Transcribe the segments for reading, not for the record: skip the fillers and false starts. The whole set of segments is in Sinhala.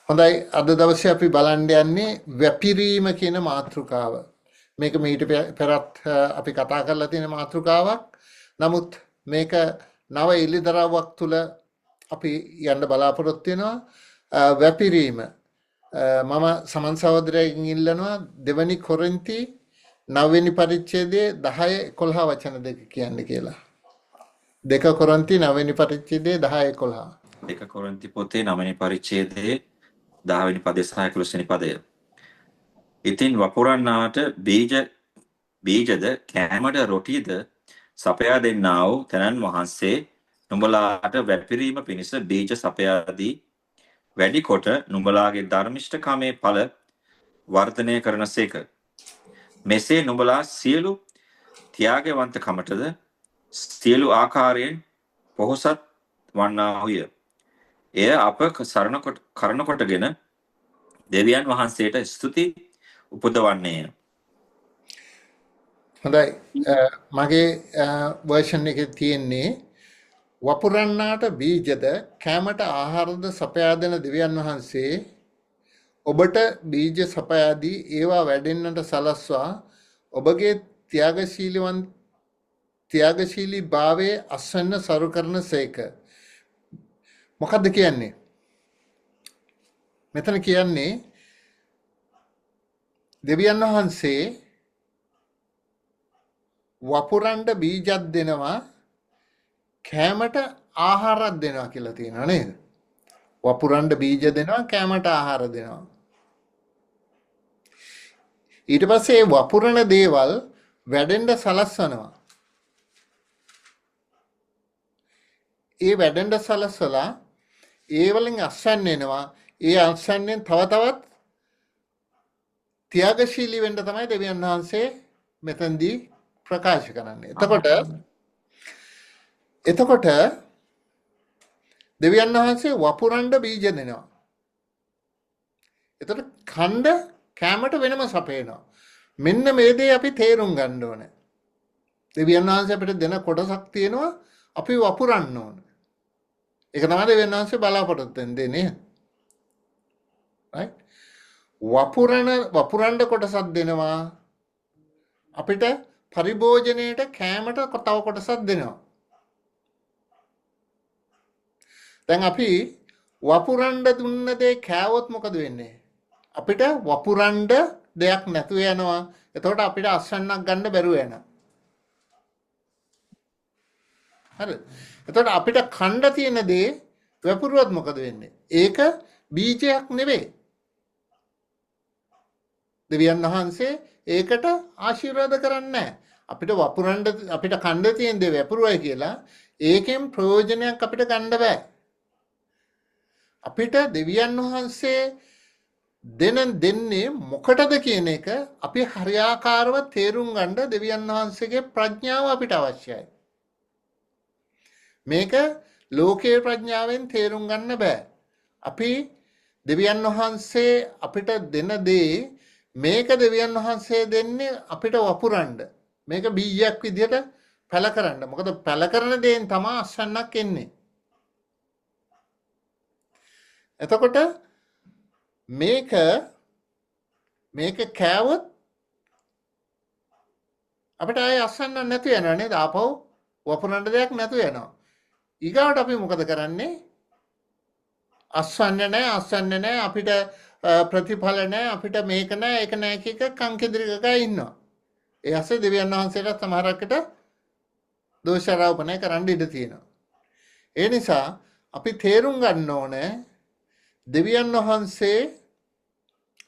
හොඳයි අද දවසේ අපි බලන්න යන්නේ වැපිරීම කියන මාතෘකාව. මේක මීට පෙරත් අපි කතා කරලා තියෙන මාතෘකාවක්. නමුත් මේක නව එළිදරව්වක් තුල අපි යන්න බලාපොරොත්තු වෙනවා. වැපිරීම මම සමන් සහෝදරයෙන් ඉල්ලනවා දෙවනි කොරින්ති 9 වෙනි පරිච්ඡේදයේ 10 11 වචන දෙක කියන්න කියලා. 2 කොරින්ති 9 වෙනි පරිච්ඡේදයේ 10 11. 2 කොරින්ති පොතේ 9 වෙනි පරිච්ඡේදයේ 10 වෙනි පදය සහ 11 වෙනි පදය. ඉතින් වපුරන්නාට බීජද කෑමට රොටිද සපයා දෙන්නා වූ තැනන් වහන්සේ නුඹලාට වැපිරීම පිණිස බීජ සපයා දී වැඩි කොට නුඹලාගේ ධර්මිෂ්ඨකමේ ඵල වර්ධනය කරනසේක. මෙසේ නුඹලා සියලු ත්‍යාගවන්තකමටද සියලු ආකාරයෙන් පොහොසත් වන්නාහුය. එය අප කරන කොටගෙන දෙවියන් වහන්සේට ස්තුති උපදවන්නේය. හොඳයි මගේ වර්ෂන් එකේ තියෙන්නේ වපුරන්නාට බීජද කැමට ආහාරද සපයා දෙන දෙවියන් වහන්සේ ඔබට බීජ සපයා දී ඒවා වැඩෙන්නට සලස්වා ඔබගේ ත්‍යාගශීලී භාවයේ අස්වැන්න සරු කරන සේක. මොකද්ද කියන්නේ? මෙතන කියන්නේ දෙවියන් වහන්සේ වපුරන්ඩ බීජත් දෙනවා කෑමට ආහාරත් දෙනවා කියලා තියෙනවා නේද? වපුරන්ඩ බීජ දෙනවා කෑමට ආහාර දෙනවා. ඊට පස්සේ වපුරන දේවල් වැඩෙන්න සලස්වනවා. ඒ වැඩෙන්න සලස්වලා ඒ වලින් අස්වැන්න එනවා. ඒ අස්වැන්නෙන් තව තවත් ත්‍යාගශීලී වෙන්න තමයි දෙවියන් වහන්සේ මෙතෙන්දී ප්‍රකාශ කරන්නේ. එතකොට දෙවියන් වහන්සේ වපුරන්ඩ බීජ දෙනවා. එතකොට ඛණ්ඩ කැමට වෙනම සපේනවා. මෙන්න මේ දේ අපි තේරුම් ගන්න ඕනේ. දෙවියන් වහන්සේ අපිට දෙන කොටසක් තියෙනවා අපි වපුරන්න ඕනේ. ඒක තමයි දෙවියන් වහන්සේ බලාපොරොත්තු වෙන්නේ. right? වපුරන්ඩ කොටසක් දෙනවා අපිට පරිභෝජනයේට කෑමට තව කොටසක් දෙනවා. දැන් අපි වපුරන්ඩ දුන්න දේ කෑවොත් මොකද වෙන්නේ? අපිට වපුරන්ඩ දෙයක් නැතුව යනවා. එතකොට අපිට අස්වැන්නක් ගන්න බැරුව යනවා. හරිද? එතකොට අපිට කණ්ඩ තියෙන දේ වැපුරුවත් මොකද වෙන්නේ? ඒක බීජයක් නෙවෙයි. දෙවියන් වහන්සේ ඒකට ආශිර්වාද කරන්නේ නැහැ. අපිට වපුරන්ඩ අපිට කණ්ඩ තියෙන දේ වැපුරුවයි කියලා ඒකෙන් ප්‍රයෝජනයක් අපිට ගන්න බෑ. අපිට දෙවියන් වහන්සේ දෙන්නේ මොකටද කියන එක අපි හරියාකාරව තේරුම් ගන්න දෙවියන් වහන්සේගේ ප්‍රඥාව අපිට අවශ්‍යයි. මේක ලෝකයේ ප්‍රඥාවෙන් තේරුම් ගන්න බෑ. අපි දෙවියන් වහන්සේ අපිට දෙන දේ මේක දෙවියන් වහන්සේ දෙන්නේ අපිට වපුරන්න. මේක බීජයක් විදිහට පැල කරන්න. මොකද පැල කරන දේෙන් තමයි අස්වැන්නක් එන්නේ. එතකොට මේක කෑවොත් අපිට ආයේ අස්වැන්න නැතු වෙනවා නේද? ආපහු වපුරන්න දෙයක් නැතු වෙනවා. ඊගාවට අපි මොකද කරන්නේ? අස්වැන්න නැහැ අපිට ප්‍රතිඵල නැහැ අපිට මේක නැහැ ඒක නැහැ කික කංකෙදිරිකක ඉන්නවා. ඒ ඇස්සේ දෙවියන් වහන්සේට සමහරකට දෝෂාරෝපණය කරන්න ඉඩ තියෙනවා. ඒ නිසා අපි තේරුම් ගන්න ඕනේ දෙවියන් වහන්සේ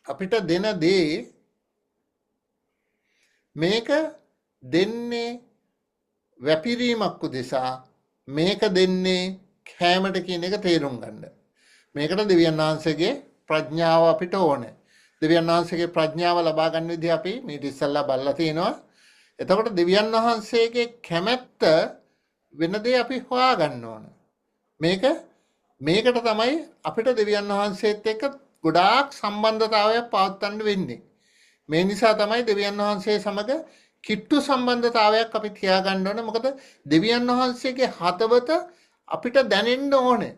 අපිට දෙන දේ මේක දෙන්නේ වැපිරීමක් උදෙසා මේක දෙන්නේ කෑමට කියන එක තේරුම් ගන්න. මේකට දෙවියන් වහන්සේගේ ප්‍රඥාව අපිට ඕනේ. දෙවියන් වහන්සේගේ ප්‍රඥාව ලබා ගන්න විදිහ අපි මේ ඉස්සල්ලා බලලා තිනවා. එතකොට දෙවියන් වහන්සේගේ කැමැත්ත වෙන දේ අපි හොයා ගන්න ඕන. මේකට තමයි අපිට දෙවියන් වහන්සේත් එක්ක ගොඩාක් සම්බන්ධතාවයක් පවත්වන්න වෙන්නේ. මේ නිසා තමයි දෙවියන් වහන්සේ සමග කිට්ටු සම්බන්ධතාවයක් අපි තියාගන්න ඕනේ. මොකද දෙවියන් වහන්සේගේ හදවත අපිට දැනෙන්න ඕනේ.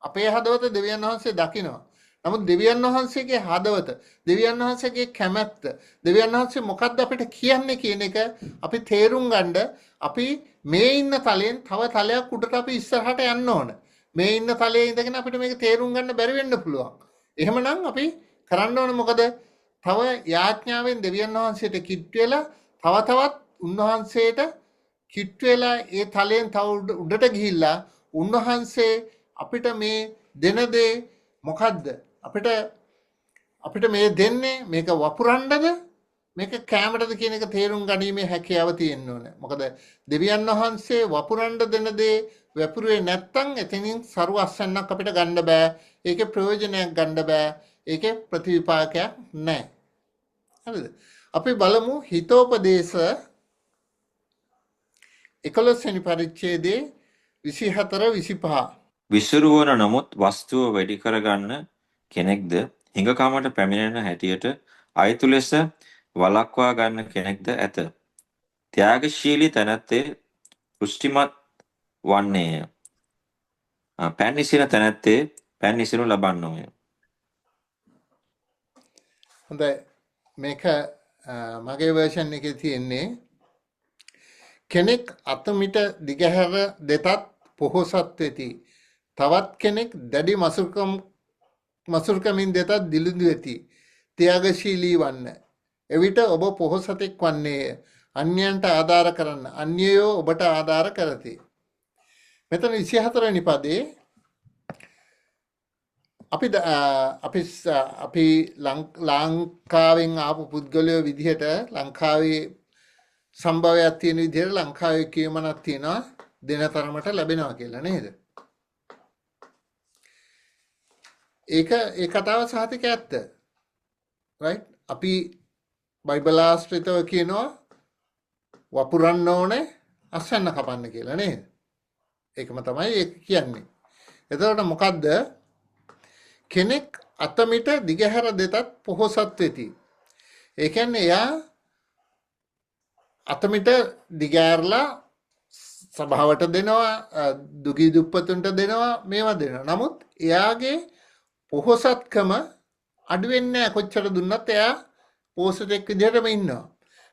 අපේ හදවත දෙවියන් වහන්සේ දකිනවා. නමුත් දෙවියන් වහන්සේගේ හදවත, දෙවියන් වහන්සේගේ කැමැත්ත, දෙවියන් වහන්සේ මොකක්ද අපිට කියන්නේ කියන එක අපි තේරුම් ගන්න අපි මේ ඉන්න තලයෙන් තව තලයක් උඩට අපි ඉස්සරහට යන්න ඕන. මේ ඉන්න තලයේ ඉඳගෙන අපිට මේක තේරුම් ගන්න බැරි වෙන්න පුළුවන්. එහෙමනම් අපි කරන්න ඕන මොකද? තව යාඥාවෙන් දෙවියන් වහන්සේට කිට් වෙලා තව තවත් උන්වහන්සේට කිට් වෙලා ඒ තලයෙන් තව උඩට ගිහිල්ලා උන්වහන්සේ අපිට මේ දෙන දේ මොකද්ද? අපිට මේ දෙන්නේ මේක වපුරන්නද මේක කැමරටද කියන එක තේරුම් ගැනීමේ හැකියාව තියෙන්න ඕන. මොකද දෙවියන් වහන්සේ වපුරන්න දෙන දේ වැපුරුවේ නැත්තම් එතනින් සරු අස්සන්නක් අපිට ගන්න බෑ. ඒකේ ප්‍රයෝජනයක් ගන්න බෑ. ඒකේ ප්‍රතිවිපාකයක් නැහැ. හරිද? අපි බලමු හිතෝපදේශ 11 වෙනි පරිච්ඡේදයේ 24 25. විසිරුවන නමුත් වස්තුව වැඩි කරගන්න කෙනෙක්ද හිඟකමට පැමිණෙන හැටියට අයතු ලෙස වළක්වා ගන්න කෙනෙක්ද ඇත. ත්‍යාගශීලී තැනැත්තේ පුෂ්ටිමත් වන්නේය. පැන් ඉසින තැනැත්තේ පැන් ඉසිනු ලබන්නෝය. හොඳයි. මේක මගේ වර්ෂන් එකේ තියෙන්නේ කෙනෙක් අතමිට දිගහැර දෙතත් පොහොසත් වෙති. තවත් කෙනෙක් දැඩි මසුරුකමින් දෙතත් දිලිඳු වෙති. ත්‍යාගශීලී වන්න. එවිට ඔබ පොහොසතෙක් වන්නේය. අන්‍යයන්ට ආධාර කරන්න. අන්‍යයෝ ඔබට ආධාර කරති. මෙතන 24 වෙනි පදේ අපි ලංකාවෙන් ආපු පුද්ගලයෝ විදිහට ලංකාවේ සම්භවයක් තියෙන විදිහට ලංකාවේ කියමනක් තියෙනවා දෙන තරමට ලැබෙනවා කියලා නේද? ඒ කතාව සහතික ඇත්ත. right? අපි බයිබල් ආශ්‍රිතව කියනවා වපුරන්න ඕනේ අස්සන්න කපන්න කියලා නේද? ඒකම තමයි ඒක කියන්නේ. එතකොට මොකද්ද? කෙනෙක් අතමිට දිගහැර දෙතත් පොහොසත් වෙති. ඒ කියන්නේ එයා අතමිට දිගහැරලා සභාවට දෙනවා, දුගී දුප්පතුන්ට දෙනවා, මේවා දෙනවා. නමුත් එයාගේ පොහොසත්කම අඩු වෙන්නේ නැහැ. කොච්චර දුන්නත් එයා පොහොසතෙක් විදිහටම ඉන්නවා.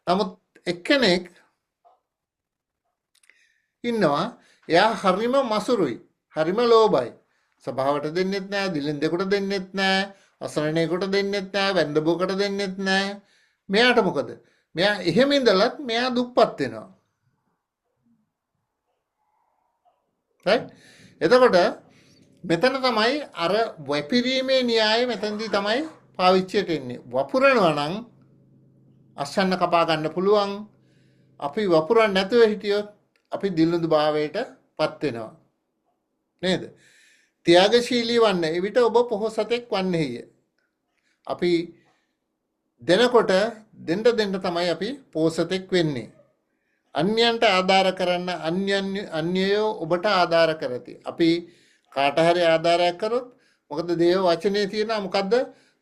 නමුත් එක්කෙනෙක් ඉන්නවා එයා හරිම මසුරුයි, හරිම ලෝභයි. සභාවට දෙන්නෙත් නැහැ, දිලින්දෙකුට දෙන්නෙත් නැහැ, අසරණයෙකුට දෙන්නෙත් නැහැ, වැන්දබුවකට දෙන්නෙත් නැහැ. මෙයාට මොකද? මෙයා එහෙම ඉඳලත් මෙයා දුප්පත් වෙනවා. right? එතකොට මෙතන තමයි අර වැපිරීමේ න්‍යාය මෙතනදී තමයි පාවිච්චියට එන්නේ. වපුරනවා නම් අස්සන්න කපා ගන්න පුළුවන්. අපි වපුරන්නේ නැතුව හිටියොත් අපි දිලිඳු භාවයට පත් වෙනවා. නේද? ත්‍යාගශීලී වන්න. එවිට ඔබ පොහොසතෙක් වන්නේය. අපි දෙනකොට දෙන්න තමයි අපි පොහොසතෙක් වෙන්නේ. අන්‍යයන්ට ආධාර කරන්න අන්‍යයෝ ඔබට ආධාර කරති. අපි කාට හරි ආධාරයක් කරොත් මොකද දේව වචනේ තියෙනවා මොකද්ද?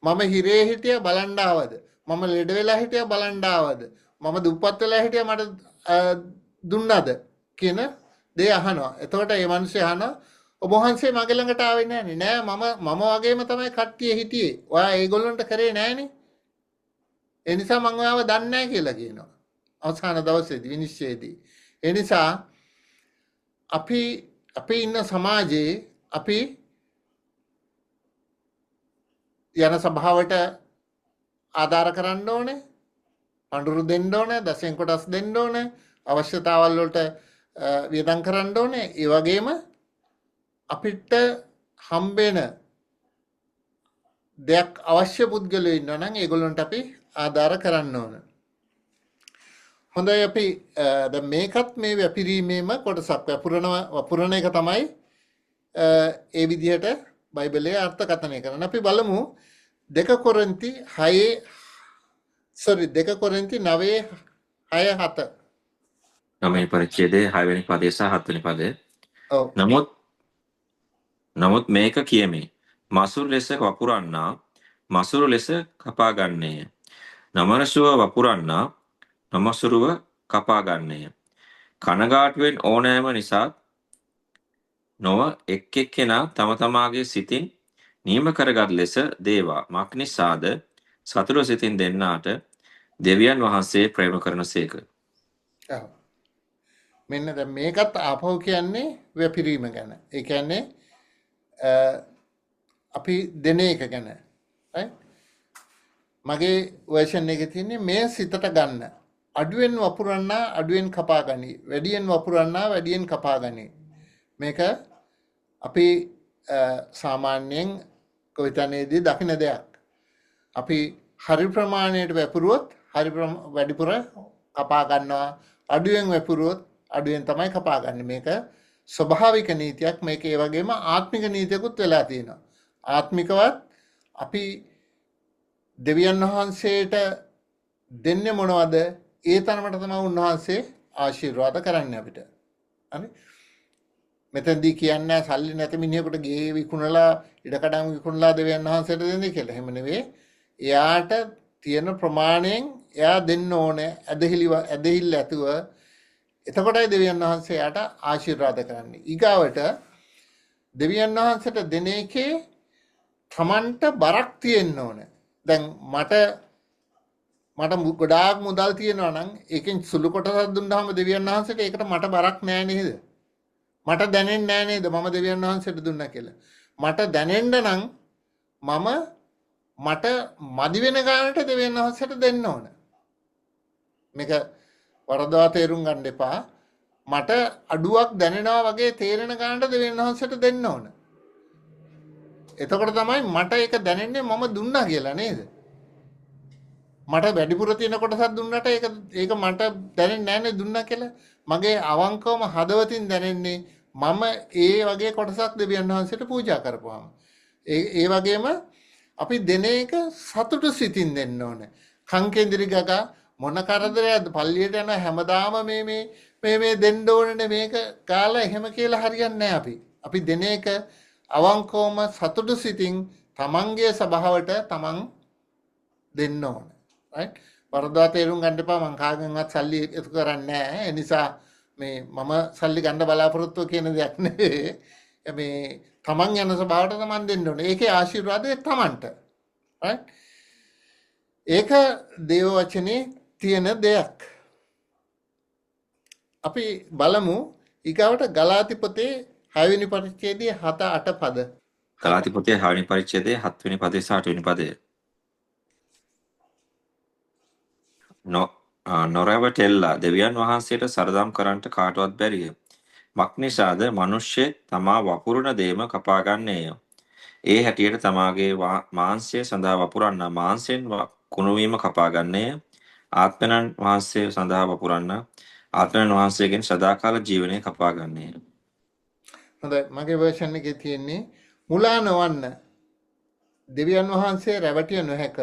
මම හිරේ හිටියා බලන් ආවද? මම ලෙඩ වෙලා හිටියා බලන් ආවද? මම දුප්පත් වෙලා හිටියා මට දුන්නද කියන දේ අහනවා. එතකොට මේ මිනිස්සු අහනවා ඔබ වහන්සේ මගේ ළඟට ආවේ නෑනේ. නෑ මම වගේම තමයි කට්ටිය හිටියේ. ඔයා ඒගොල්ලන්ට කරේ නෑනේ. ඒ නිසා මම ඔයාව දන්නේ නෑ කියලා කියනවා. අවසාන දවසේදී විනිශ්චයේදී. ඒ නිසා අපි ඉන්න සමාජයේ අපි යන සභාවට ආධාර කරන්න ඕනේ. පඳුරු දෙන්න ඕනේ, දසෙන් කොටස් දෙන්න ඕනේ, අවශ්‍යතාවල් වලට වියදම් කරන්න ඕනේ. ඒ වගේම අපිට හම්බෙන දෙයක් අවශ්‍ය පුද්ගලයෝ ඉන්නවා නම් ඒගොල්ලන්ට අපි ආධාර කරන්න ඕන. හොඳයි අපි දැන් මේකත් මේ වැපිරීමේම කොටසක්. වපුරන එක තමයි ඒ විදිහට බයිබලයේ අර්ථකථනය කරන. අපි බලමු 2 කොරින්ති 9:6-7. 9 පරිච්ඡේදයේ 6 වෙනි පදයේ සහ 7 වෙනි පදයේ. ඔව්. නමුත් මේක කියමි. මසුරු ලෙස වපුරන්නා මසුරු ලෙස කපා ගන්නේය. නමනසුව වපුරන්නා නමසුරුව කපා ගන්නේය. කනගාටුවෙන් ඕනෑම නිසා නොව එක් එක්කෙනා තම තමාගේ සිතින් නියම කරගත් ලෙස දේවා. මක් නිසාද සතුට සිතින් දෙන්නාට දෙවියන් වහන්සේ ප්‍රේම කරනසේක. ඔව්. මෙන්න දැන් මේකත් ආපහු කියන්නේ වැපිරීම ගැන. ඒ කියන්නේ අපි දෙන එක ගැන. right? මගේ වර්ෂන් එකේ තියෙන්නේ මේ සිතට ගන්න. අඩුවෙන් වපුරන්නා අඩුවෙන් කපා ගනි. වැඩියෙන් වපුරන්නා වැඩියෙන් කපා ගනි. මේක අපි සාමාන්‍යයෙන් කොවිතනේදී දකින දෙයක්. අපි හරි ප්‍රමාණයට වැපුරුවොත් වැඩිපුර කපා ගන්නවා. අඩුවෙන් වැපුරුවොත් අඩුවෙන් තමයි කපා ගන්න. මේක ස්වභාවික නීතියක්. මේක ඒ වගේම ආත්මික නීතියකුත් වෙලා තියෙනවා. ආත්මිකවත් අපි දෙවියන් වහන්සේට දෙන්නේ මොනවද? ඒ තරමට තමයි උන්වහන්සේ ආශිර්වාද කරන්නේ අපිට. හරි? මෙතනදී කියන්නේ සල්ලි නැති මිනිහෙකුට ගේ විකුණලා ඉඩකඩම් විකුණලා දෙවියන් වහන්සේට දෙන්නේ කියලා. එහෙම නෙවෙයි. එයාට තියෙන ප්‍රමාණයෙන් එයා දෙන්න ඕනේ ඇදහිල්ල ඇතුව. එතකොටයි දෙවියන් වහන්සේ එයාට ආශිර්වාද කරන්නේ. ඊගාවට දෙවියන් වහන්සේට දෙන එකේ තමන්ට බරක් තියෙන්න ඕනේ. දැන් මට ගොඩාක් මුදල් තියෙනවා නම් ඒකෙන් සුළු කොටසක් දුන්නාම දෙවියන් වහන්සේට ඒකට මට බරක් නෑ නේද? මට දැනෙන්නේ නෑ නේද මම දෙවියන් වහන්සේට දුන්නා කියලා. මට දැනෙන්න නම් මට මදි වෙන ගානට දෙවියන් වහන්සේට දෙන්න ඕන. මේක වරදවා තේරුම් ගන්න එපා. මට අඩුවක් දැනෙනවා වගේ තේරෙන ගානට දෙවියන් වහන්සේට දෙන්න ඕන. එතකොට තමයි මට ඒක දැනෙන්නේ මම දුන්නා කියලා නේද? මට වැඩිපුර තියෙන කොටසක් දුන්නට ඒක මට දැනෙන්නේ නැන්නේ දුන්නා කියලා. මගේ අවංකවම හදවතින් දැනෙන්නේ මම ඒ වගේ කොටසක් දෙවියන් වහන්සේට පූජා කරපුවාම. ඒ වගේම අපි දෙන එක සතුටු සිතින් දෙන්න ඕනේ. කංකේන්ද්‍රි ගගා මොන කරදරයක්ද පල්ලියට යන හැමදාම මේ දෙන්න ඕනේ මේක කාලා එහෙම කියලා හරියන්නේ නැහැ අපි. අපි දෙන එක අවංකවම සතුටු සිතින් තමන්ගේ ස්වභාවයට තමන් දෙන්න ඕනේ. right? වරදවා තේරුම් ගන්න එපා. මං කාගෙන්වත් සල්ලි එකතු කරන්නේ නැහැ. ඒ නිසා මම සල්ලි ගන්න බලාපොරොත්තු කියන දෙයක් නෙවෙයි. මේ තමන් යන ස්වභාවයට තමන් දෙන්න ඕනේ. ඒකේ ආශිර්වාදය තමන්ට. right? ඒක දේව වචනේ තියෙන දෙයක්. අපි බලමු ඊගාවට ගලාති පොතේ 6 වෙනි පරිච්ඡේදයේ 7-8 පද. ගලාති පොතේ 6 වෙනි පරිච්ඡේදයේ 7 වෙනි පදේ සහ 8 වෙනි පදේ. නොරැවටෙල්ලා දෙවියන් වහන්සේට සරදම් කරන්නට කාටවත් බැරිය. මක් නිසාද මනුෂ්‍ය තමා වපුරන දේම කපා ගන්නේය. ඒ හැටියට තමාගේ මාංශය සඳහා වපුරන්න මාංශයෙන් කුණුවීම කපා ගන්නේය. ආත්මයන් වහන්සේ සඳහා වපුරන්න ආත්මයන් වහන්සේගෙන් සදාකාල ජීවනය කපා ගන්නේය. හොඳයි මගේ වර්ෂන් එකේ තියෙන්නේ මුලා නොවන්න දෙවියන් වහන්සේ රැවටිය නොහැක.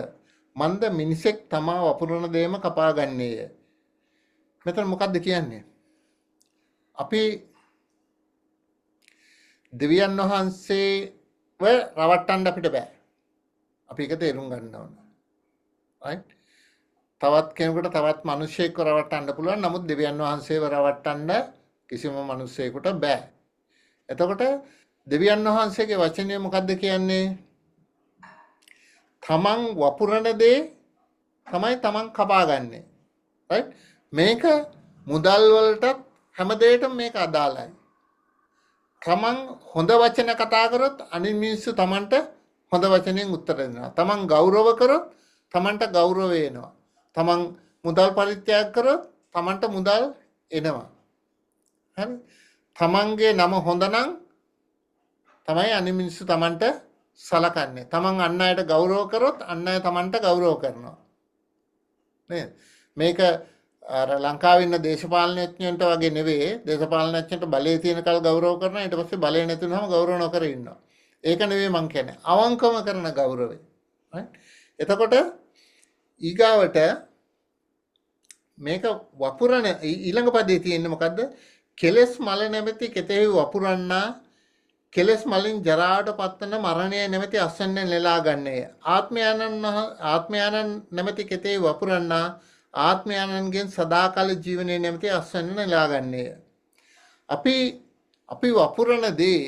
මන්ද මිනිසෙක් තමා වපුරන දේම කපා ගන්නේය. මෙතන මොකද්ද කියන්නේ? අපි දෙවියන් වහන්සේව රවට්ටන්න අපිට බෑ. අපි ඒක තේරුම් ගන්න ඕන. right? තවත් කෙනෙකුට තවත් මිනිසෙක්ව රවට්ටන්න පුළුවන්. නමුත් දෙවියන් වහන්සේව රවට්ටන්න කිසිම මිනිසෙකුට බෑ. එතකොට දෙවියන් වහන්සේගේ වචනය මොකද්ද කියන්නේ? තමන් වපුරන දේ තමයි තමන් කපා ගන්නෙ. right? මේක මුදල් වලටත් හැම දෙයකටම මේක අදාළයි. තමන් හොඳ වචන කතා කරොත් අනිත් මිනිස්සු තමන්ට හොඳ වචනෙන් උත්තර දෙනවා. තමන් ගෞරව කරොත් තමන්ට ගෞරව එනවා. තමන් මුදල් පරිත්‍යාග කරොත් තමන්ට මුදල් එනවා. හරි? තමන්ගේ නම හොඳ නම් තමයි අනිත් මිනිස්සු තමන්ට සලකන්නේ. තමන් අන් අයට ගෞරව කරොත් අන් අය තමන්ට ගෞරව කරනවා. නේද? මේක අර ලංකාවේ ඉන්න දේශපාලනඥයන්ට වගේ නෙවෙයි. දේශපාලනඥයන්ට බලය තියෙන කල් ගෞරව කරනවා. ඊට පස්සේ බලය නැති වුනහම ගෞරව නොකර ඉන්නවා. ඒක නෙවෙයි මං කියන්නේ. අවංකවම කරන ගෞරවය. එතකොට ඊගාවට මේක වපුරන ඊළඟ පදේ තියෙන්නේ මොකද්ද? කෙලස් මල නැමැති කෙතෙහි වපුරන්නා කෙලස් මලින් ජරාවට පත්වන මරණය නැමැති අස්වැන්නෙන් නෙලා ගන්නේය. ආත්මයානන් නැමැති කෙතෙහි වපුරන්නා ආත්මයානන්ගෙන් සදාකාල ජීවනය නැමැති අස්වැන්න නෙලා ගන්නේය. අපි වපුරන දේ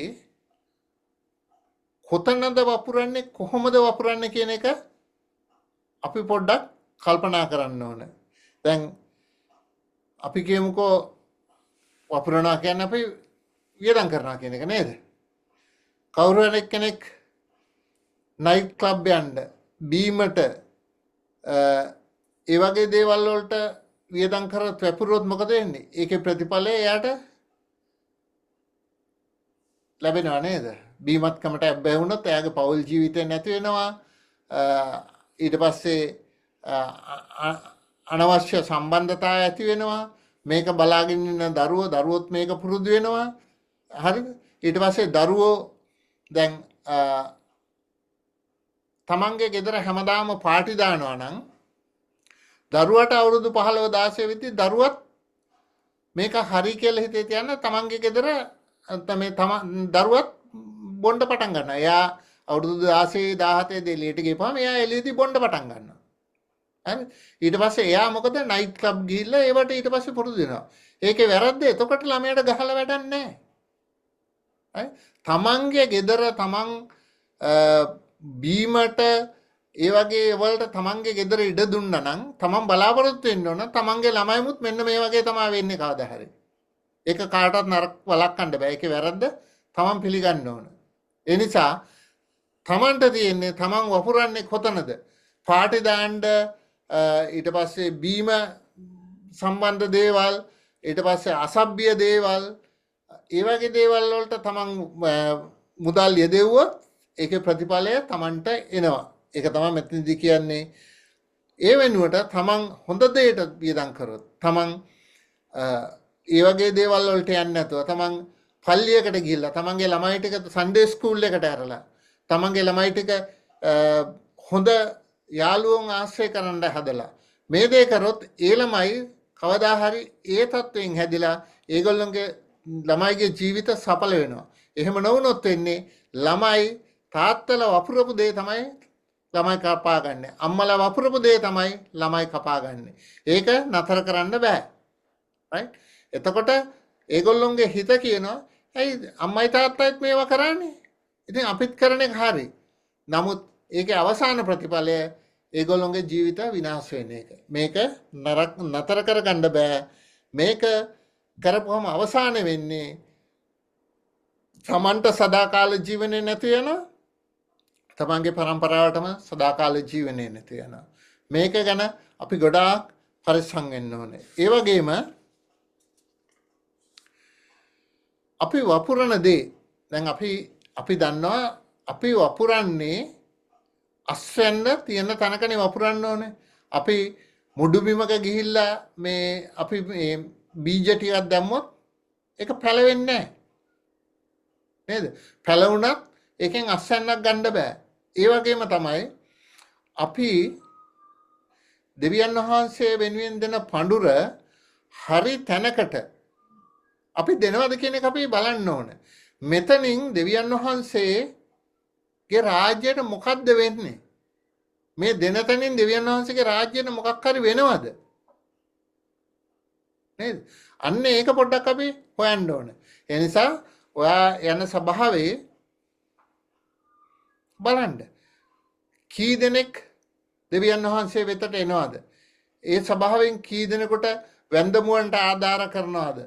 කොතනද වපුරන්නේ කොහොමද වපුරන්නේ කියන එක අපි පොඩ්ඩක් කල්පනා කරන්න ඕන. දැන් අපි කියමුකෝ වපුරනවා කියන්නේ අපි වියදම් කරනවා කියන එක නේද? කවුරු හරි කෙනෙක් නයිට් ක්ලබ් යන්න බීමට ඒ වගේ දේවල් වලට වියදම් කරත් වැපුරුවොත් මොකද වෙන්නේ? ඒකේ ප්‍රතිඵලය එයාට ලැබෙනවා නේද? බීමත්කමට ඇබ්බැහි වුණොත් එයාගේ පෞල් ජීවිතේ නැති වෙනවා. ඊට පස්සේ අනවශ්‍ය සම්බන්ධතා ඇති වෙනවා. මේක බලාගෙන ඉන්න දරුවොත් මේක පුරුදු වෙනවා. හරිද? ඊට පස්සේ දරුවෝ දැන් තමන්ගේ ගෙදර හැමදාම පාටි දානවා නම් දරුවට අවුරුදු 15 16 වෙද්දී දරුවත් මේක හරි කියලා හිතේ තියන්න තමන්ගේ ගෙදර තමයි දරුවත් බොණ්ඩ පටන් ගන්නවා. එයා අවුරුදු 16 17 දෙලියට ගිහපුවාම එයා එළියදී බොණ්ඩ පටන් ගන්නවා. හරි? ඊට පස්සේ එයා මොකද නයිට් ක්ලබ් ගිහිල්ලා ඒවට ඊට පස්සේ පුරුදු වෙනවා. ඒකේ වැරද්ද එතකොට ළමයට ගහලා වැඩක් නැහැ. හරි? තමන්ගේ ගෙදර තමන් බීමට ඒ වගේ වලට තමන්ගේ ගෙදර ඉඩ දුන්නා නම් තමන් බලාපොරොත්තු වෙන්න ඕන තමන්ගේ ළමයිමුත් මෙන්න මේ වගේ තමයි වෙන්නේ කවදා හරි. ඒක කාටවත් නරක වළක්වන්න බෑ. ඒකේ වැරද්ද තමන් පිළිගන්න ඕන. ඒ නිසා තමන්ට තියෙන්නේ තමන් වපුරන්නේ කොතනද? පාටි දාන්න ඊට පස්සේ බීම සම්බන්ධ දේවල් ඊට පස්සේ අසභ්‍ය දේවල් ඒ වගේ දේවල් වලට තමන් මුදල් යෙදෙව්වොත් ඒකේ ප්‍රතිඵලය තමන්ට එනවා. ඒක තමයි මෙතනදී කියන්නේ. ඒ වෙනුවට තමන් හොඳ දෙයට වියදම් කරොත් තමන් ඒ වගේ දේවල් වලට යන්නේ නැතුව තමන් පල්ලියකට ගිහිල්ලා තමන්ගේ ළමයි ටික සන්ඩේ ස්කූල් එකට ඇරලා තමන්ගේ ළමයි ටික හොඳ යාළුවෝන් ආශ්‍රය කරන්න හදලා මේ දේ කරොත් ඒ ළමයි කවදා හරි ඒ තත්වයෙන් හැදිලා ඒගොල්ලන්ගේ ළමයිගේ ජීවිත සඵල වෙනවා. එහෙම නොවුනොත් වෙන්නේ ළමයි තාත්තලා වපුරපු දේ තමයි ළමයි කපාගන්නේ. අම්මලා වපුරපු දේ තමයි ළමයි කපාගන්නේ. ඒක නතර කරන්න බෑ. රයිට්? එතකොට ඒගොල්ලොන්ගේ හිත කියනවා ඇයි අම්මයි තාත්තයිත් මේවා කරන්නේ? ඉතින් අපිත් කරන එක හරි. නමුත් ඒකේ අවසාන ප්‍රතිඵලය ඒගොල්ලොන්ගේ ජීවිත විනාශ වෙන එක. මේක නතර කරගන්න බෑ. මේක කරපුවම අවසානය වෙන්නේ තමන්ට සදාකාල ජීවනයේ නැති වෙනවා. තමන්ගේ පරම්පරාවටම සදාකාල ජීවනයේ නැති වෙනවා. මේක ගැන අපි ගොඩාක් පරිස්සම් වෙන්න ඕනේ. ඒ වගේම අපි වපුරන දේ දැන් අපි දන්නවා අපි වපුරන්නේ අස්වැන්න තියෙන තැනකනේ වපුරන්න ඕනේ. අපි මුඩු බිමක ගිහිල්ලා මේ අපි මේ බීජ ටිකක් දැම්මොත් ඒක පැලවෙන්නේ නැහැ. නේද? පැලවුණත් ඒකෙන් අස්වැන්නක් ගන්න බෑ. ඒ වගේම තමයි අපි දෙවියන් වහන්සේ වෙනුවෙන් දෙන පඬුර හරි තැනකට අපි දෙනවද කියන එක අපි බලන්න ඕන. මෙතනින් දෙවියන් වහන්සේගේ රාජ්‍යයට මොකද්ද වෙන්නේ? මේ දෙන තැනින් දෙවියන් වහන්සේගේ රාජ්‍යයට මොකක් හරි වෙනවද? නේද? අන්න ඒක පොඩ්ඩක් අපි හොයන්න ඕන. ඒ නිසා ඔයා යන සභාවේ බලන්න කී දෙනෙක් දෙවියන් වහන්සේ වෙතට එනවද? ඒ සභාවෙන් කී දෙනෙකුට වැන්දමුවන්ට ආධාර කරනවද?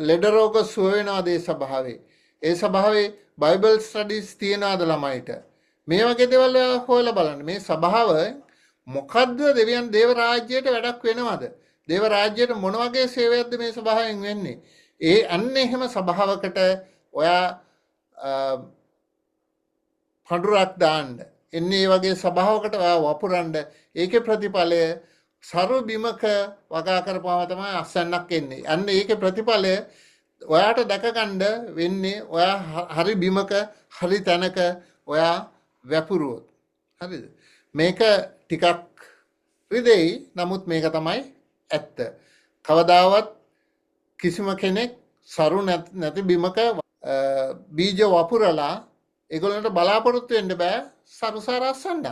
ලෙඩ රෝග සුව වෙනවද ඒ සභාවේ? ඒ සභාවේ බයිබල් ස්ටඩීස් තියනවද ළමයිට? මේ වගේ දේවල් හොයලා බලන්න. මේ සභාව මොකද්ද දේව රාජ්‍යයට වැඩක් වෙනවද? දේව රාජ්‍යයට මොන වගේ සේවයක්ද මේ සභාවෙන් වෙන්නේ? ඒ අන්න එහෙම සභාවකට ඔයා පඬුරක් දාන්න. එන්නේ මේ වගේ සභාවකට ඔයා වපුරන්න. ඒකේ ප්‍රතිඵලය සරු බිමක වගා කරපුවාම තමයි අස්සන්නක් එන්නේ. අන්න ඒකේ ප්‍රතිඵලය ඔයාට දැක ගන්න වෙන්නේ ඔයා හරි බිමක හරි තැනක ඔයා වැපුරුවොත්. හරිද? මේක ටිකක් රිදෙයි. නමුත් මේක තමයි ඇත්ත. කවදාවත් කිසිම කෙනෙක් සරු නැති බිමක බීජ වපුරලා ඒගොල්ලන්ට බලාපොරොත්තු වෙන්න බෑ සරුසාර අස්සන්න.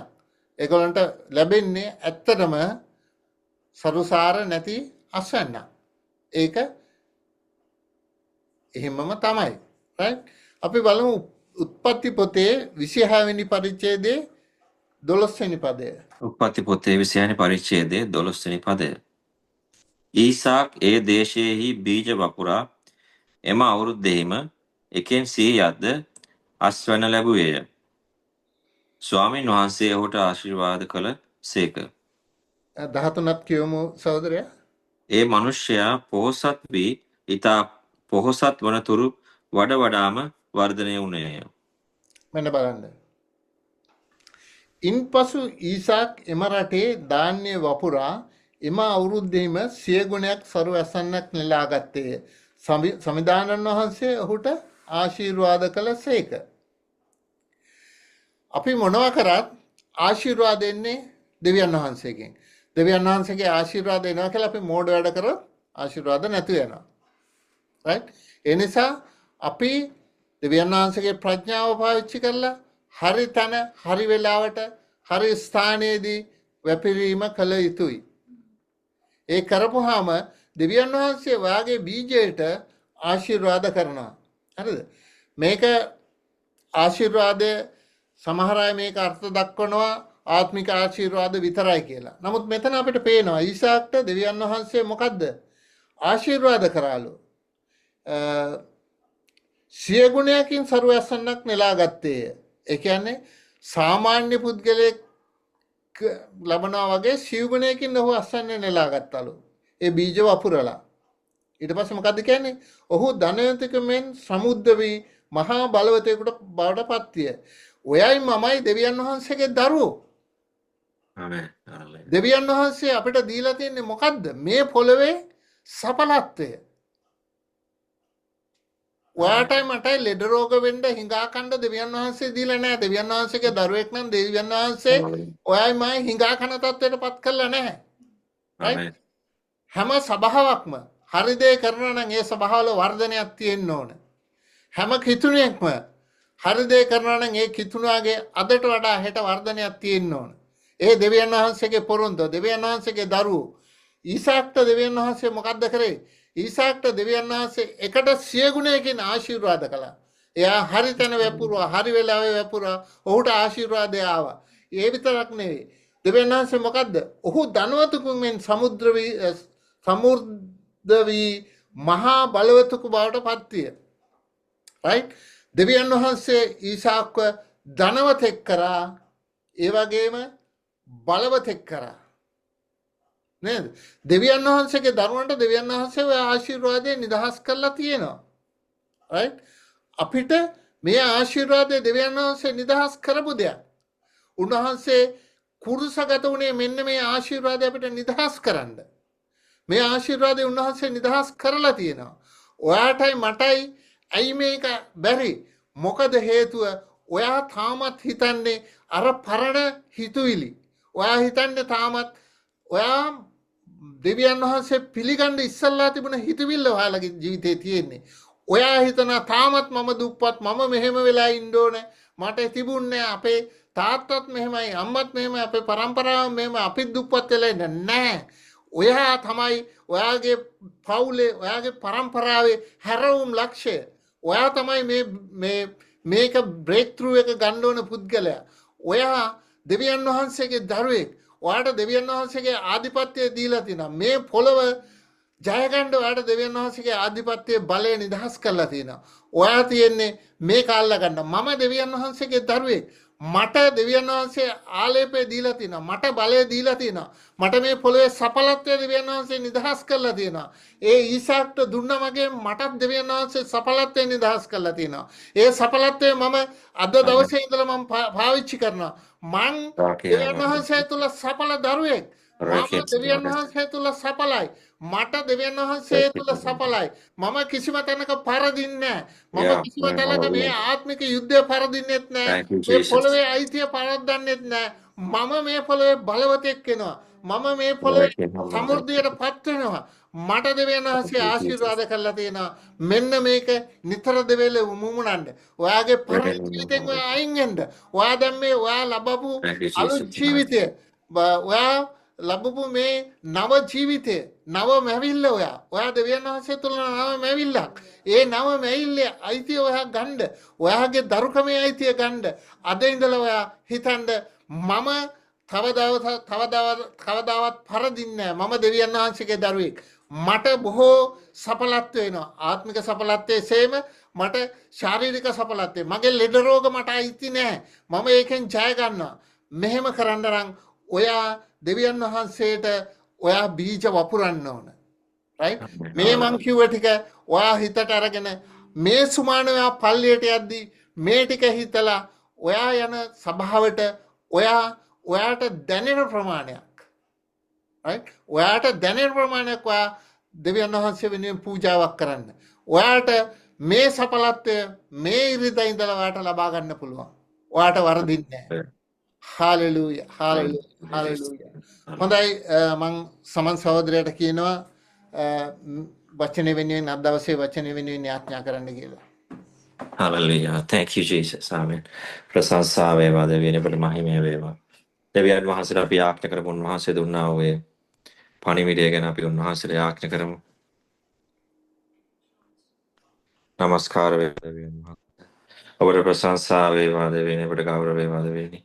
ඒගොල්ලන්ට ලැබෙන්නේ ඇත්තටම සරුසාර නැති අස්සන්න. ඒක එහෙමම තමයි. රයිට්? අපි බලමු උත්පත්ති පොතේ 26 වෙනි පරිච්ඡේදයේ 12 වෙනි පදය. උප්පත්ති පොතේ 26 පරිච්ඡේදයේ 12 වෙනි පදය. ඊසාක් ඒ දේශයේහි බීජ වපුරා එම අවුරුද්දෙහිම එකෙන් 100ක්ද අස්වැන්න ලැබුවේය. ස්වාමින් වහන්සේ ඔහුට ආශිර්වාද කළ සේක. 13ත් කියමු සහෝදරයා. ඒ මනුෂ්‍යයා පොහොසත් වී ඊතා පොහොසත් වනතුරු වඩ වඩාම වර්ධනය වුණේය. මෙන්න බලන්න. ඉන්පසු ඊසාක් එම රටේ ධාන්‍ය වපුරා එම අවුරුද්දෙහිම 100 ගුණයක් සරු ඇසන්නක් නෙලා ගත්තේය. සමිදානන් වහන්සේ ඔහුට ආශිර්වාද කළ සේක. අපි මොනවා කරත් ආශිර්වාද එන්නේ දෙවියන් වහන්සේගෙන්. දෙවියන් වහන්සේගේ ආශිර්වාද එනවා කියලා අපි මෝඩ වැඩ කරොත් ආශිර්වාද නැතු වෙනවා. right? ඒ නිසා අපි දෙවියන් වහන්සේගේ ප්‍රඥාව පාවිච්චි කරලා හරි තැන හරි වෙලාවට හරි ස්ථානයේදී වැපිරීම කළ යුතුයි. ඒ කරපුවාම දෙවියන් වහන්සේ වාගේ බීජයට ආශිර්වාද කරනවා. හරිද? මේක ආශිර්වාදය සමහර අය මේක අර්ථ දක්වනවා ආත්මික ආශිර්වාද විතරයි කියලා. නමුත් මෙතන අපිට පේනවා ඊසාක්ට දෙවියන් වහන්සේ මොකද්ද ආශිර්වාද කරාලු. 100 ගුණයකින් සරු ඇසන්නක් නෙලා ගත්තේය. ඒ කියන්නේ සාමාන්‍ය පුද්ගලයෙක් ලබනවා වගේ 100 ගුණයකින් ඔහු අස්වැන්න නෙලා ගත්තලු. ඒ බීජ වපුරලා. ඊට පස්සේ මොකද්ද කියන්නේ? ඔහු ධනවතකමෙන් සමුද්ද වී මහා බලවතෙකුට බවට පත්විය. ඔයයි මමයි දෙවියන් වහන්සේගේ දරුවෝ. ආමේන්. දෙවියන් වහන්සේ අපිට දීලා තියෙන්නේ මොකද්ද? මේ පොළවේ සඵලත්වය. ඔයාටයි මටයි ලෙඩ රෝග වෙන්න හිඟා කන්න දෙවියන් වහන්සේ දීලා නැහැ. දෙවියන් වහන්සේගේ දරුවෙක් නම් දෙවියන් වහන්සේ ඔයයි මයි හිඟා කන තත්ත්වයටපත් කළා නැහැ. right? හැම සබාවක්ම හරි දේ කරනවා නම් ඒ සබාවල වර්ධනයක් තියෙන්න ඕන. හැම කිතුණියෙක්ම හරි දේ කරනවා නම් ඒ කිතුණාගේ අදට වඩා හෙට වර්ධනයක් තියෙන්න ඕන. ඒ දෙවියන් වහන්සේගේ පොරොන්දු දෙවියන් වහන්සේගේ දරුවෝ. ඊසාක්ට දෙවියන් වහන්සේ මොකද්ද කරේ? ඊසාක්ට දෙවියන් වහන්සේ එකට 100 ගුණයකින් ආශිර්වාද කළා. එයා හරි තැන වැපුරුවා, හරි වෙලාවේ වැපුරා. ඔහුට ආශිර්වාදය ආවා. ඒ විතරක් නෙවෙයි. දෙවියන් වහන්සේ මොකද්ද? ඔහු ධනවතුකුෙන් සමුර්ධ වී මහා බලවතුකු බවට පත්විය. right? දෙවියන් වහන්සේ ඊසාක්ව ධනවතෙක් කරා, ඒ වගේම බලවතෙක් කරා. නේද? දෙවියන් වහන්සේගේ දරුවන්ට දෙවියන් වහන්සේ ඔය ආශිර්වාදය නිදහස් කරලා තියෙනවා. right? අපිට මේ ආශිර්වාදය දෙවියන් වහන්සේ නිදහස් කරපු දෙයක්. උන්වහන්සේ කුරුසගත උනේ මෙන්න මේ ආශිර්වාදය අපිට නිදහස් කරන්න. මේ ආශිර්වාදය උන්වහන්සේ නිදහස් කරලා තියෙනවා. ඔයාටයි මටයි ඇයි මේක බැරි? මොකද හේතුව? ඔයා තාමත් හිතන්නේ අර පරණ හිතුවිලි. ඔයා හිතන්නේ තාමත් ඔයා දෙවියන් වහන්සේ පිළිගන්න ඉස්සල්ලා තිබුණ හිතවිල්ල ඔයාලගේ ජීවිතේ තියෙන්නේ. ඔයා හිතනවා තාමත් මම දුප්පත්, මම මෙහෙම වෙලා ඉන්න ඕනේ, මට තිබුණේ අපේ තාත්තත් මෙහෙමයි, අම්මත් මෙහෙමයි, අපේ පරම්පරාව මෙහෙම, අපිත් දුප්පත් වෙලා ඉන්න නැහැ. ඔයා තමයි ඔයාගේ පවුලේ, ඔයාගේ පරම්පරාවේ හැරවුම් ලක්ෂය. ඔයා තමයි මේක බ්‍රේක් ත්‍රූ එක ගන්න ඕන පුද්ගලයා. ඔයා දෙවියන් වහන්සේගේ දරුවෙක්. ඔයාට දෙවියන් වහන්සේගේ ආධිපත්‍යය දීලා තියෙනවා. මේ පොළව ජය ගන්න ඔයාට දෙවියන් වහන්සේගේ ආධිපත්‍යයේ බලය නිදහස් කරලා තියෙනවා. ඔයා තියෙන්නේ මේක අල්ල ගන්න. මම දෙවියන් වහන්සේගේ දරුවෙක්. මට දෙවියන් වහන්සේ ආලේපය දීලා තියෙනවා. මට බලය දීලා තියෙනවා. මට මේ පොළවේ සඵලත්වය දෙවියන් වහන්සේ නිදහස් කරලා තියෙනවා. ඒ ඊසාක්ට දුන්නා වගේ මටත් දෙවියන් වහන්සේ සඵලත්වය නිදහස් කරලා තියෙනවා. ඒ සඵලත්වය මම අද දවසේ ඉඳලා මම පාවිච්චි කරනවා. මං දෙවියන් වහන්සේ තුල සඵල දරුවෙක්. මම දෙවියන් වහන්සේ තුල සඵලයි. මට දෙවියන් වහන්සේ තුල සඵලයි. මම කිසිම තැනක පරදින්නේ නැහැ. මම කිසිම තැනක මේ ආත්මික යුද්ධය පරදින්නෙත් නැහැ. මේ පොළවේ අයිතිය පරද්දන්නෙත් නැහැ. මම මේ පොළවේ බලවතෙක් වෙනවා. මම මේ පොළවේ සමෘද්ධියටපත් වෙනවා. මට දෙවියන් වහන්සේ ආශිර්වාද කරලා තියෙනවා. මෙන්න මේක නිතර දෙවෙල මුමුණන්න. ඔයාගේ පරණ ජීවිතෙන් ඔයා අයින් වෙන්න. ඔයා දැන් මේ ඔයා ලබපු අලුත් ජීවිතය ඔයා ලැබපු මේ නව ජීවිතය නව මැවිල්ල ඔයා දෙවියන් වහන්සේ තුළ නව මැවිල්ලක්. ඒ නව මැවිල්ලේ අයිතිය ඔයා ගන්න. ඔයාගේ දරුකමේ අයිතිය ගන්න. අද ඉඳලා ඔයා හිතන්න මම කවදාවත් පරදින්නේ නැහැ. මම දෙවියන් වහන්සේගේ දරුවෙක්. මට බොහෝ සඵලත්ව වෙනවා. ආත්මික සඵලත්වයේ සේම මට ශාරීරික සඵලත්වය. මගේ ලෙඩ රෝග මට අයිති නැහැ. මම ඒකෙන් ජය ගන්නවා. මෙහෙම කරන්න නම් ඔයා දෙවියන් වහන්සේට ඔයා බීජ වපුරන්න ඕන. රයිට්? මේ මං කිව්ව ටික ඔයා හිතට අරගෙන මේ සුමාන ඔයා පල්ලියට යද්දී මේ ටික හිතලා ඔයා යන සභාවට ඔයාට දැනෙන ප්‍රමාණයක්, right? ඔයාට දැනෙන ප්‍රමාණයක් ඔයා දෙවියන් වහන්සේ වෙනුවෙන් පූජාවක් කරන්න. ඔයාට මේ සඵලත්වය මේ ඉරිදා ඉඳලා ඔයාට ලබා ගන්න පුළුවන්. ඔයාට වරදින්නේ නැහැ. Hallelujah hallelujah hallelujah. හොඳයි, මං සමන් සහෝදරයට කියනවා වචනේ වෙනුවෙන් අද දවසේ වචනේ වෙනුවෙන් යාඥා කරන්න කියලා. Hallelujah. Thank you, Jesus. Amen. ප්‍රශංසා වේවා දෙවියන් අපට මහිමය වේවා. දෙවියන් වහන්සේට අපි යාඥා කරමු. උන්වහන්සේ දුන්නා වූ ඒ පණිවිඩය ගැන අපි උන්වහන්සේට යාඥා කරමු. නමස්කාර වේවා දෙවියන් වහන්සේ. ඔබට ප්‍රශංසා වේවා දෙවියන් අපට ගෞරව වේවා දෙවියන්.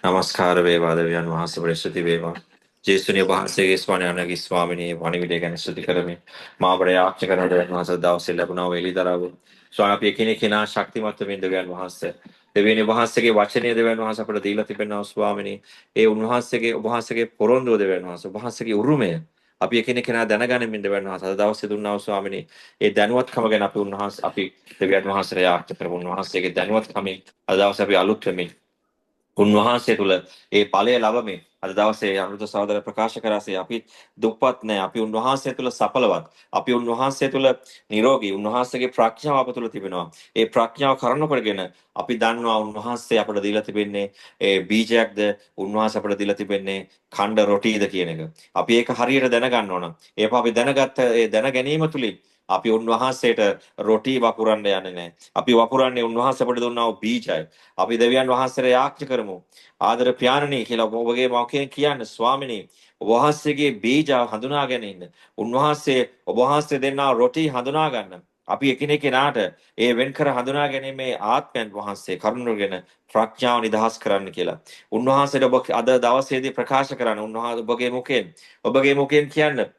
නමස්කාර වේවා දෙවියන් වහන්සේ ප්‍රසිද්ධි වේවා. ජේසුනිය වහන්සේගේ ස්වාමීනගේ ස්වාමිනේ පණිවිඩය ගැන ස්තුති කරමි. මාබර යාඥා කරන දෙවියන් වහන්සේ දවසේ ලැබුණා වූ එළිදරව් ස්වාමී අපි එකිනෙකා ශක්තිමත් වෙමින් දෙවියන් වහන්සේ දෙවියන් වහන්සේගේ වචනය දෙවියන් වහන්සේ අපට දීලා තිබෙනවා ස්වාමිනේ. ඒ උන්වහන්සේගේ ඔබ වහන්සේගේ පොරොන්දුව දෙවියන් වහන්සේ ඔබ වහන්සේගේ උරුමය අපි එකිනෙකා දැනගැනීමෙන් දෙවියන් වහන්සේ අද දවසේ දුන්නා වූ ස්වාමිනේ. ඒ දැනුවත්කම ගැන අපි දෙවියන් වහන්සේට යාඥා කරමු. උන්වහන්සේගේ දැනුවත්කමින් අද දවසේ අපි අලුත් වෙමින් උන්වහන්සේ තුළ ඒ ඵලය ලබමින් අද දවසේ අමෘත සහෝදර ප්‍රකාශ කරාසේ අපි දුප්පත් නැහැ. අපි උන්වහන්සේ තුළ සඵලවත්. අපි උන්වහන්සේ තුළ නිරෝගී. උන්වහන්සේගේ ප්‍රඥාව අප තුළ තිබෙනවා. ඒ ප්‍රඥාව කරන කරගෙන අපි දන්නවා උන්වහන්සේ අපට දීලා තිබෙන්නේ ඒ බීජයක්ද, උන්වහන්සේ අපට දීලා තිබෙන්නේ ඛණ්ඩ රොටීද කියන එක. අපි ඒක හරියට දැනගන්න ඕන. ඒක අපි දැනගත්ත ඒ දැන ගැනීම තුලින් අපි උන්වහන්සේට රොටි වපුරන්න යන්නේ නැහැ. අපි වපුරන්නේ උන්වහන්සේ අපට දුන්නා වූ බීජයි. අපි දෙවියන් වහන්සේට යාඥා කරමු. ආදර පියාණනි කියලා ඔබගේ මවකෙන් කියන්න ස්වාමිනේ ඔබ වහන්සේගේ බීජ හඳුනාගෙන ඉන්න. උන්වහන්සේ ඔබ වහන්සේ දෙන්නා රොටි හඳුනා ගන්න. අපි එකිනෙකාට ඒ වෙන්කර හඳුනා ගැනීමේ ආත්මයන් වහන්සේ කරුණුගෙන ප්‍රඥාව නිදහස් කරන්න කියලා. උන්වහන්සේට ඔබ අද දවසේදී ප්‍රකාශ කරන්න. උන්වහන්සේ ඔබගේ මුඛයෙන් කියන්න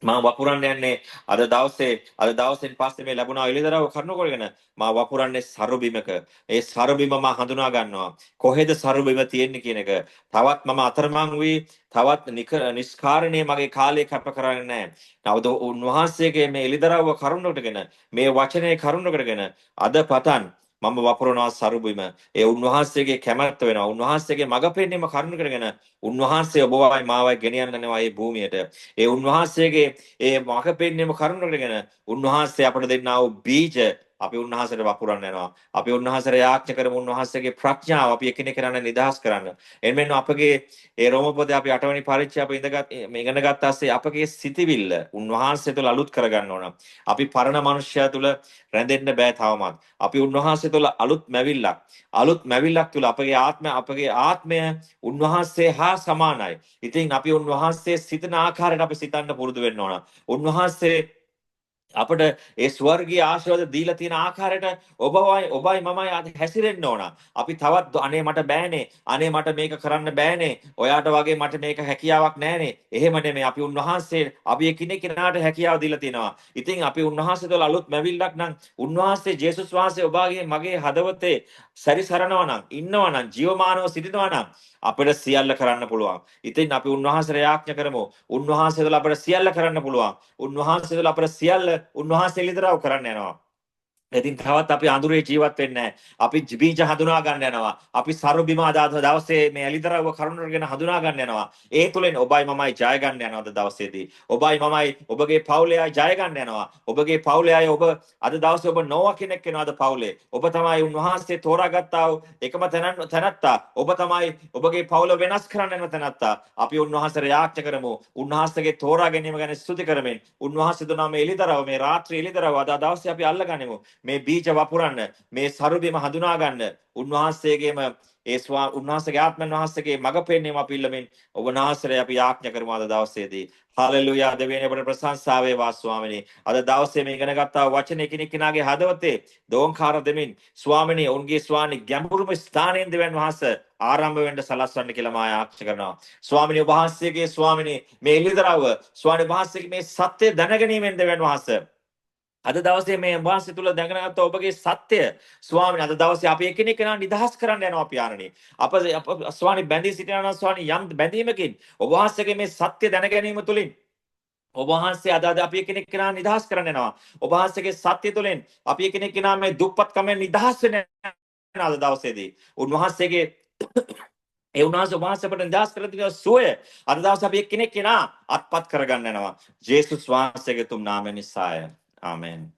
මා වපුරන්න යන්නේ අද දවසෙන් පස්සේ මේ ලැබුණා එළිදරව් කරුණු කරගෙන මා වපුරන්නේ සරුබිමක. ඒ සරුබිම මා හඳුනා ගන්නවා. කොහෙද සරුබිම තියෙන්නේ කියන එක. තවත් මම අතරමං වී තවත් නිස්කාරණේ මගේ කාලය කැප කරන්නේ නැහැ. නවද උන්වහන්සේගේ මේ එළිදරව් කරුණු කරගෙන මේ වචනේ කරුණු කරගෙන අද පටන් මම වපුරනවා සරුබිම. ඒ උන්වහන්සේගේ කැමැත්ත වෙනවා. උන්වහන්සේගේ මඟ පෙන්වීම කරුණු කරගෙන උන්වහන්සේ ඔබවයි මාවයි ගෙනියන්න යනවා මේ භූමියට. ඒ උන්වහන්සේගේ ඒ මඟ පෙන්වීම කරුණු කරගෙන උන්වහන්සේ අපට දෙන්නා වූ බීජ අපි උන්වහන්සේට වපුරන්න යනවා. අපි උන්වහන්සේට යාඥා කරමු උන්වහන්සේගේ ප්‍රඥාව අපි එකිනෙකාට නිදහස් කරන්න. එමෙන්න අපගේ ඒ රෝමපදයේ අපි 8 වෙනි පරිච්ඡේදය අපි ඉගෙන ගත්ත ASCII අපගේ සිතිවිල්ල උන්වහන්සේ තුළ අලුත් කරගන්න ඕන. අපි පරණ මනුෂ්‍යයා තුළ රැඳෙන්න බෑ තවමත්. අපි උන්වහන්සේ තුළ අලුත් මැවිල්ලක් තුළ අපගේ ආත්මය උන්වහන්සේ හා සමානයි. ඉතින් අපි උන්වහන්සේ සිතන ආකාරයට අපි සිතන්න පුරුදු වෙන්න ඕන. උන්වහන්සේ අපට ඒ ස්වර්ගීය ආශිර්වාද දීලා තියෙන ආකාරයට ඔබයි මමයි හැසිරෙන්න ඕන. අපි තවත් අනේ මට බෑනේ. අනේ මට මේක කරන්න බෑනේ. ඔයාට වගේ මට මේක හැකියාවක් නැහනේ. එහෙම නෙමෙයි. අපි උන්වහන්සේ අපි එකිනෙකාට හැකියාව දීලා තියෙනවා. ඉතින් අපි උන්වහන්සේ තුළ අලුත් මැවිල්ලක් නම් උන්වහන්සේ ජේසුස් වහන්සේ ඔබගේ මගේ හදවතේ සැරිසරනවා නම් ඉන්නවා නම් ජීවමානව සිටිනවා නම් අපිට සියල්ල කරන්න පුළුවන්. ඉතින් අපි උන්වහන්සේට යාඥා කරමු. උන්වහන්සේ තුළ අපිට සියල්ල කරන්න පුළුවන්. උන්වහන්සේ තුළ අපිට සියල්ල උන්වහන්සේ ලිදරව් කරන්න යනවා. ඉතින් තවත් අපි අඳුරේ ජීවත් වෙන්නේ නැහැ. අපි බීජ හඳුනා ගන්න යනවා. අපි සරුබිම අදාත දවසේ මේ එලිදරව් කරුණුගෙන හඳුනා ගන්න යනවා. ඒ තුලින් ඔබයි මමයි ජය ගන්න යනවා අද දවසේදී. ඔබයි මමයි ඔබගේ පවුලේ අය ජය ගන්න යනවා. ඔබගේ පවුලේ අය ඔබ අද දවසේ ඔබ නොවා කෙනෙක් වෙනවා අද පවුලේ. ඔබ තමයි උන්වහන්සේ තෝරාගත්තා වූ එකම තැනත්තා. ඔබ තමයි ඔබගේ පවුල වෙනස් කරන්න යන තැනත්තා. අපි උන්වහන්සේට යාඥා කරමු. උන්වහන්සේගේ තෝරා ගැනීම ගැන ස්තුති කරමින් උන්වහන්සේ දුනා මේ එලිදරව් මේ රාත්‍රී එලිදරව් අද දවසේ අපි අල්ලගනිමු. මේ බීජ වපුරන්න මේ සරුබිම හඳුනා ගන්න උන්වහන්සේගේම ඒ උන්වහන්සේගේ ආත්මයන් වහන්සේගේ මඟ පෙන්වීම අපි ඉල්ලමින් ඔබ වහන්සේට අපි යාඥා කරමු අද දවසේදී. හalleluya දෙවියනේ අපට ප්‍රශංසාව වේවා ස්වාමිනේ. අද දවසේ මේ ඉගෙන ගත්තා වචනේ කෙනෙක් කෙනාගේ හදවතේ දෝංකාර දෙමින් ස්වාමිනේ ඔවුන්ගේ ස්වාමි ගැඹුරුම ස්ථානයෙන් දෙවියන් වහන්සේ ආරම්භ වෙන්න සලස්වන්න කියලා මා යාඥා කරනවා. ස්වාමිනේ ඔබ වහන්සේගේ ස්වාමිනේ මේ එළිදරව්ව ස්වාමි වහන්සේගේ මේ සත්‍ය දැනගැනීමෙන් දෙවියන් වහන්සේ අද දවසේ මේ වාසිය තුල දැනගනගත්ත ඔබගේ සත්‍ය ස්වාමීනි අද දවසේ අපි එකිනෙක කෙනා නිදහස් කරන්න යනවා පියාණනි. අප ස්වාමීනි බැඳී සිටිනා නම් ස්වාමීනි යම් බැඳීමකින් ඔබ වහන්සේගේ මේ සත්‍ය දැනගැනීම තුලින් ඔබ වහන්සේ අද අපි එකිනෙක කෙනා නිදහස් කරන්න යනවා. ඔබ වහන්සේගේ සත්‍ය තුලින් අපි එකිනෙක කෙනා මේ දුක්පත්කමෙන් නිදහස් වෙන්න අද දවසේදී. උන්වහන්සේගේ ඒ උන්වහන්සේ අපට නිදහස් කර දෙන සුවය අද දවසේ අපි එකිනෙක කෙනා අත්පත් කරගන්න යනවා. ජේසුස් වහන්සේගේ තුම් නාමයෙන් නිසාය. Amen.